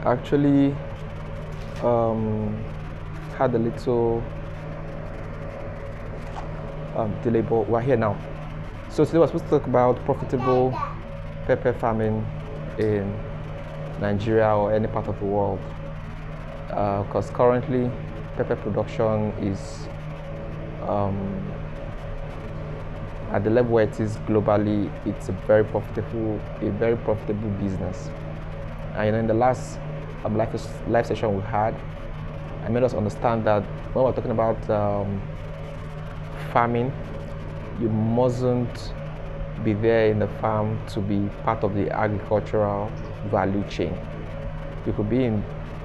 Actually, um, had a little delay, but we're here now. So today we're supposed to talk about profitable pepper farming in Nigeria or any part of the world. Because currently, pepper production is at the level where it is globally. It's a very profitable business. And in the last live session we had, I made us understand that when we're talking about farming, you mustn't be there in the farm to be part of the agricultural value chain. You could be in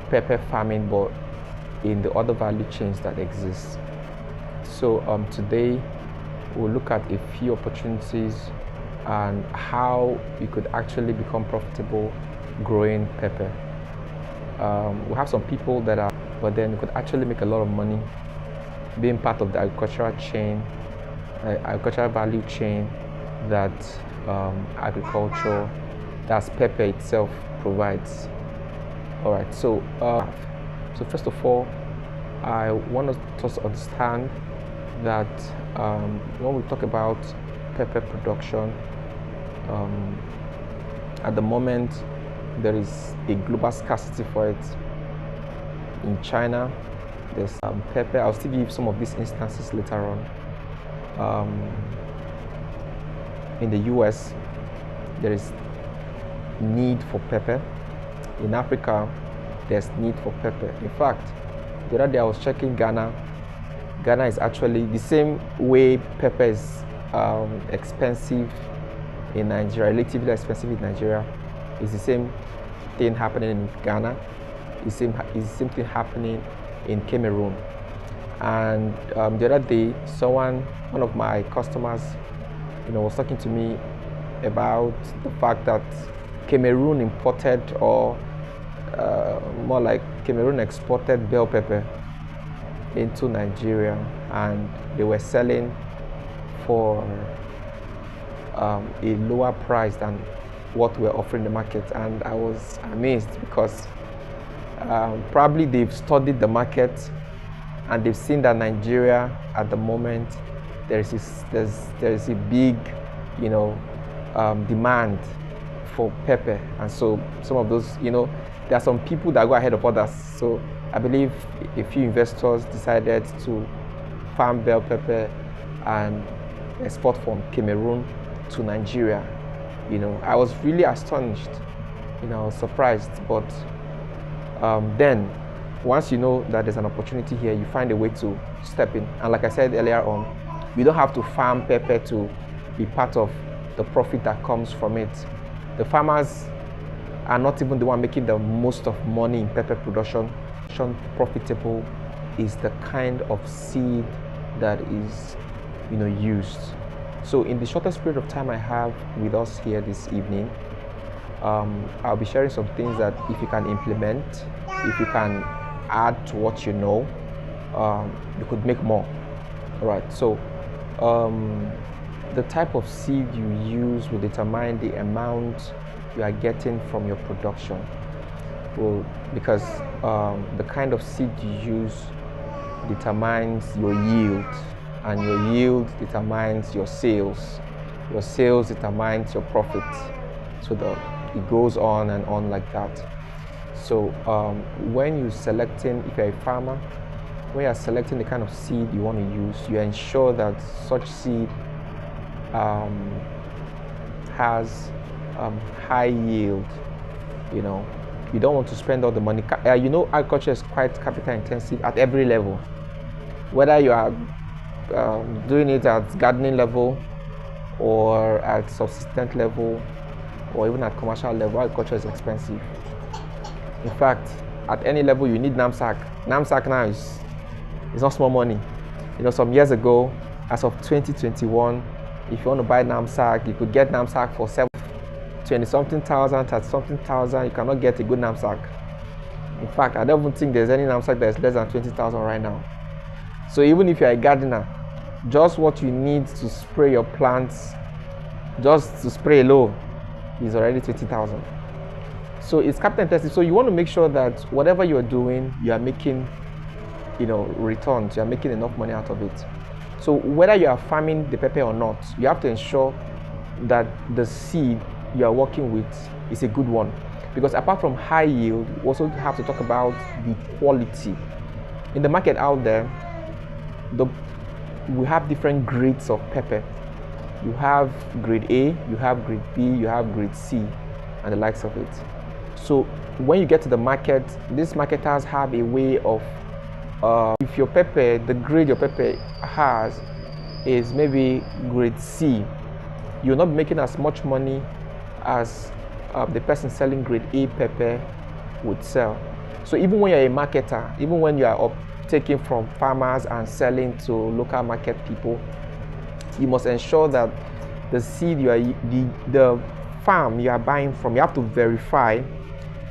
pepper farming, but in the other value chains that exist. So today we'll look at a few opportunities and how you could actually become profitable growing pepper. We have some people that are, but then you could actually make a lot of money being part of the agricultural value chain that that's pepper itself provides. All right, so first of all, I want us to understand that when we talk about pepper production, at the moment there is a global scarcity for it. In China, there's pepper. I'll still give some of these instances later on. In the US, there is need for pepper. In Africa, there's need for pepper. In fact, the other day I was checking Ghana. Ghana is actually the same way pepper is expensive in Nigeria, relatively expensive in Nigeria. It's the same thing happening in Ghana. It's the same thing happening in Cameroon. And the other day, one of my customers, was talking to me about the fact that Cameroon imported, or more like Cameroon exported bell pepper into Nigeria, and they were selling for a lower price than what we're offering the market. And I was amazed because probably they've studied the market and they've seen that Nigeria at the moment there is a big demand for pepper, and so some of those there are some people that go ahead of others. So I believe a few investors decided to farm bell pepper and export from Cameroon to Nigeria. I was really astonished, I was surprised, but then once you know that there's an opportunity here, you find a way to step in. And like I said earlier on, you don't have to farm pepper to be part of the profit that comes from it. The farmers are not even the one making the most of money in pepper production. Profitable is the kind of seed that is used. So in the shortest period of time I have with us here this evening, I'll be sharing some things that if you can implement, if you can add to what you know, you could make more. All right, so the type of seed you use will determine the amount you are getting from your production. Well, because the kind of seed you use determines your yield, and your yield determines your sales. Your sales determines your profit. So it goes on and on like that. So when you're selecting, if you're a farmer, when you're selecting the kind of seed you want to use, you ensure that such seed has high yield. You don't want to spend all the money. Agriculture is quite capital intensive at every level. Whether you are doing it at gardening level, or at subsistence level, or even at commercial level, agriculture is expensive. In fact, at any level you need knapsack. Knapsack now is not small money. Some years ago, as of 2021, if you want to buy knapsack, you could get knapsack for 20-something thousand, 30-something thousand. You cannot get a good knapsack. In fact, I don't even think there's any knapsack that's less than 20,000 right now. So even if you're a gardener, just what you need to spray your plants, just to spray alone, is already 20,000. So it's capital intensive. So you want to make sure that whatever you're doing, you are making, returns. You are making enough money out of it. So whether you are farming the pepper or not, you have to ensure that the seed you are working with is a good one. Because apart from high yield, we also have to talk about the quality. In the market out there, we have different grades of pepper. You have grade A, you have grade B, you have grade C, and the likes of it. So when you get to the market, these marketers have a way of, if your pepper, the grade your pepper has is maybe grade C, you'll not be making as much money as the person selling grade A pepper would sell. So even when you're a marketer, even when you are taking from farmers and selling to local market people, you must ensure that the seed the farm you are buying from, you have to verify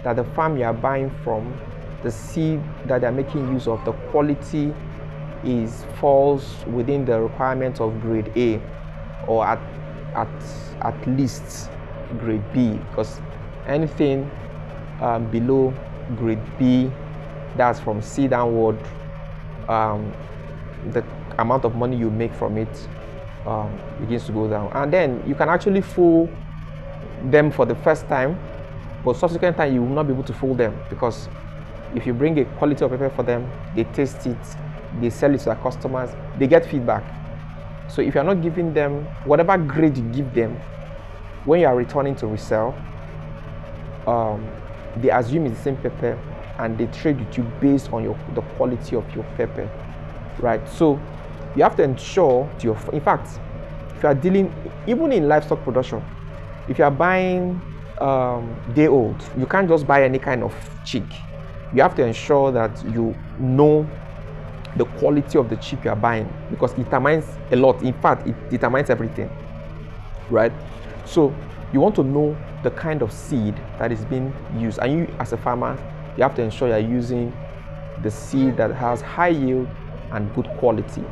that the farm you are buying from, the seed that they're making use of, the quality falls within the requirements of grade A, or at least grade B, because anything below grade B, that's from C downward, the amount of money you make from it begins to go down. And then you can actually fool them for the first time, but subsequent time you will not be able to fool them, because if you bring a quality of pepper for them, they taste it, they sell it to their customers, they get feedback. So if you're not giving them whatever grade you give them, when you are returning to resell, they assume it's the same pepper and they trade with you based on the quality of your pepper, right? So you have to ensure in fact, if you are dealing, even in livestock production, if you are buying day old, you can't just buy any kind of chick. You have to ensure that you know the quality of the chick you are buying, because it determines a lot. In fact, it determines everything, right? So you want to know the kind of seed that is being used, and you as a farmer, you have to ensure you are using the seed that has high yield and good quality.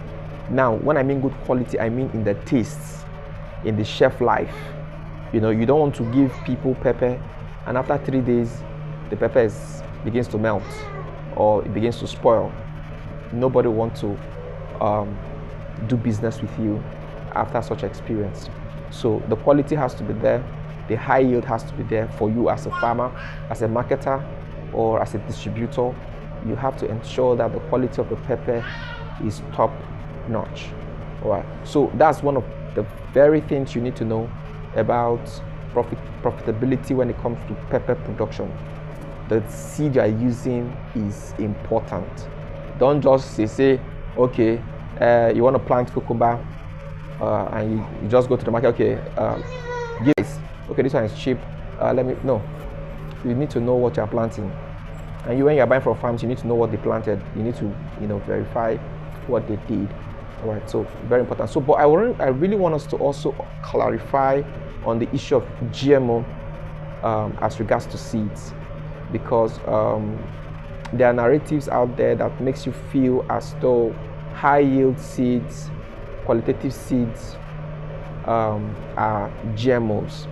Now, when I mean good quality, I mean in the tastes, in the shelf life. You don't want to give people pepper and after 3 days the pepper begins to melt or it begins to spoil. Nobody wants to do business with you after such experience. So the quality has to be there, the high yield has to be there for you as a farmer, as a marketer, or as a distributor. You have to ensure that the quality of the pepper is top notch. All right. So that's one of the very things you need to know about profitability when it comes to pepper production. The seed you are using is important. Don't just say okay, you want to plant cucumber and you just go to the market, okay, this, okay, this one is cheap, no. You need to know what you are planting, and when you are buying from farms, you need to know what they planted. You need to verify what they did. All right, so very important. So but I really want us to also clarify on the issue of GMO as regards to seeds, because there are narratives out there that makes you feel as though high yield seeds, qualitative seeds are GMOs.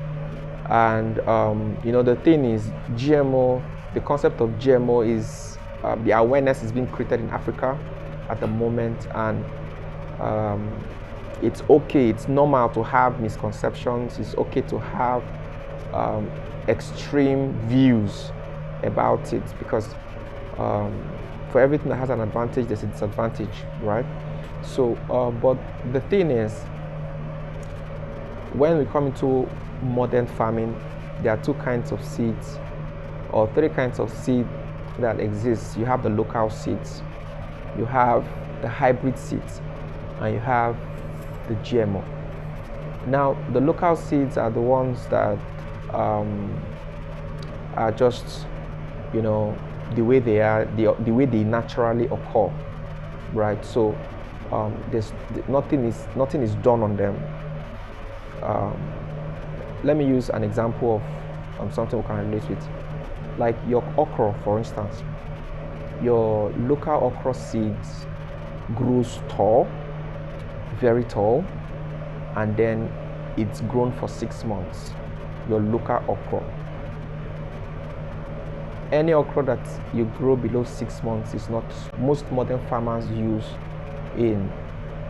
And the thing is, GMO, the concept of GMO is the awareness is being created in Africa at the moment, and it's okay, it's normal to have misconceptions, it's okay to have extreme views about it, because for everything that has an advantage, there's a disadvantage, right? So, but the thing is, when we come into modern farming, there are 2 kinds of seeds, or 3 kinds of seed that exist. You have the local seeds, you have the hybrid seeds, and you have the GMO. Now, the local seeds are the ones that are just, the way they are, the way they naturally occur, right? So there's nothing is done on them. Let me use an example of something we can relate with, like your okra, for instance. Your local okra seeds grows tall, very tall, and then it's grown for 6 months. Your local okra. any okra that you grow below 6 months is not most modern farmers use in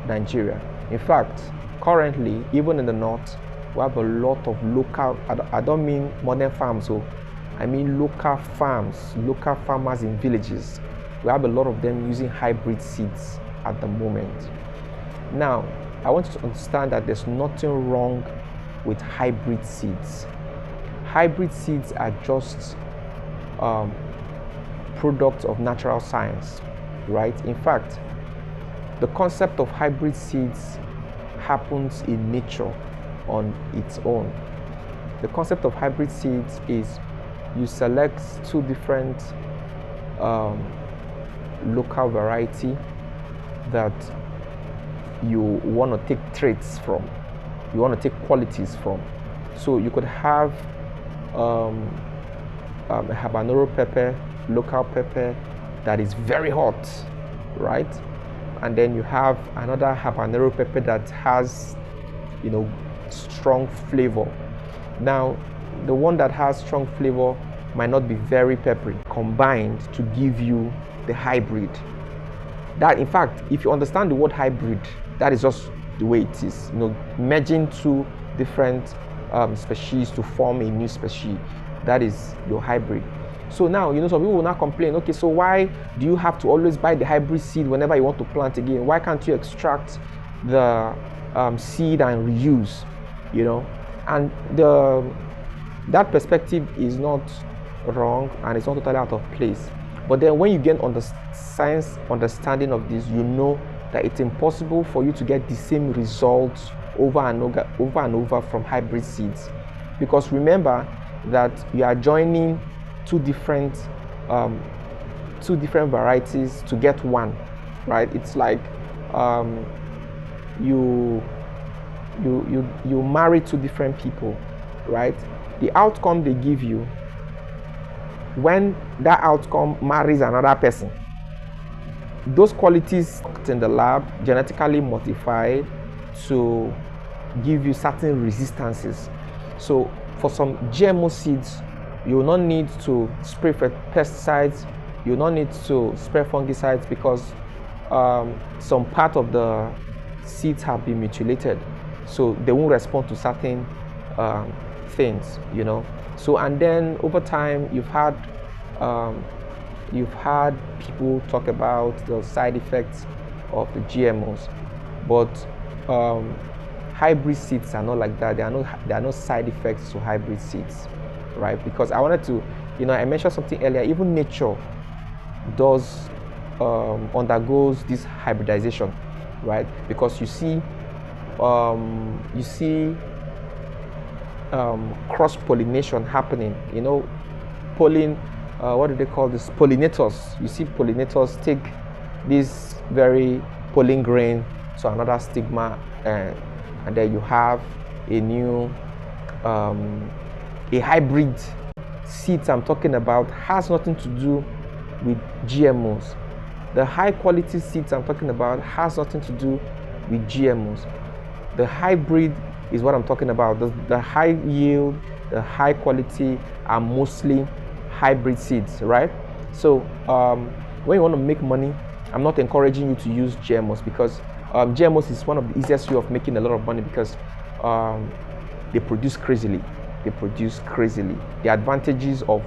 Nigeria. In fact, currently, even in the north, we have a lot of local, I don't mean modern farms, so I mean local farms, local farmers in villages. We have a lot of them using hybrid seeds at the moment. Now, I want you to understand that there's nothing wrong with hybrid seeds. Hybrid seeds are just products of natural science, right? In fact, the concept of hybrid seeds happens in nature on its own. The concept of hybrid seeds is you select two different local variety that you want to take traits from, you want to take qualities from. So you could have a habanero pepper, local pepper that is very hot, right? And then you have another habanero pepper that has, strong flavor. Now, the one that has strong flavor might not be very peppery, combined to give you the hybrid. That, in fact, if you understand the word hybrid, that is just the way it is. Merging two different species to form a new species. That is your hybrid. So now, some people will not complain, okay, so why do you have to always buy the hybrid seed whenever you want to plant again? Why can't you extract the seed and reuse, And that perspective is not wrong and it's not totally out of place. But then when you get on the science understanding of this, you know that it's impossible for you to get the same results over and over from hybrid seeds. Because remember that you are joining two different varieties to get one, right? It's like you marry two different people, right? The outcome they give you, when that outcome marries another person, those qualities in the lab genetically modified to give you certain resistances. So for some GMO seeds, you will not need to spray pesticides, you will not need to spray fungicides because some part of the seeds have been mutilated, so they won't respond to certain things, So, and then over time, you've had people talk about the side effects of the GMOs, but hybrid seeds are not like that. There are no side effects to hybrid seeds, right? Because I wanted to, I mentioned something earlier. Even nature does undergoes this hybridization, right? Because you see cross-pollination happening. Pollen. What do they call this? Pollinators. You see pollinators take this very pollen grain to another stigma, and then you have a new a hybrid seeds I'm talking about has nothing to do with GMOs. The high quality seeds I'm talking about has nothing to do with GMOs. The hybrid is what I'm talking about. The high yield, the high quality are mostly hybrid seeds, right? So when you want to make money, I'm not encouraging you to use GMOs, because GMOs is one of the easiest way of making a lot of money, because they produce crazily. The advantages of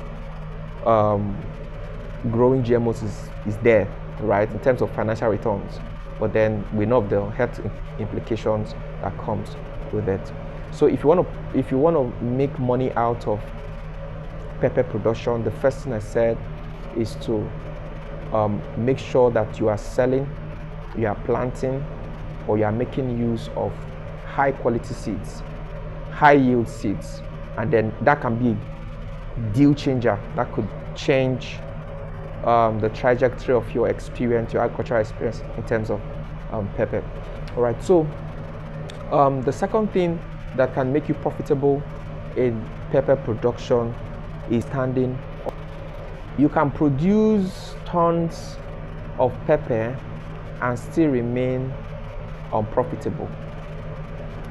growing GMOs is there, right, in terms of financial returns, but then we know of the health implications that comes with it. So if you want to make money out of pepper production, the first thing I said is to make sure that you are selling, you are planting, or you are making use of high quality seeds, high yield seeds, and then that can be a deal changer. That could change the trajectory of your experience, your agricultural experience in terms of pepper. All right, so the second thing that can make you profitable in pepper production is standing. You can produce tons of pepper and still remain unprofitable,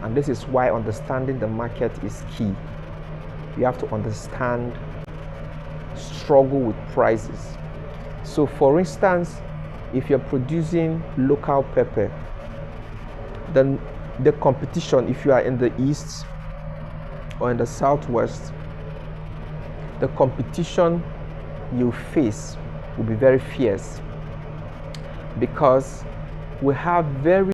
and this is why understanding the market is key. You have to understand struggle with prices. So for instance, if you're producing local pepper, then the competition, if you are in the east or in the southwest, the competition you face will be very fierce, because we have very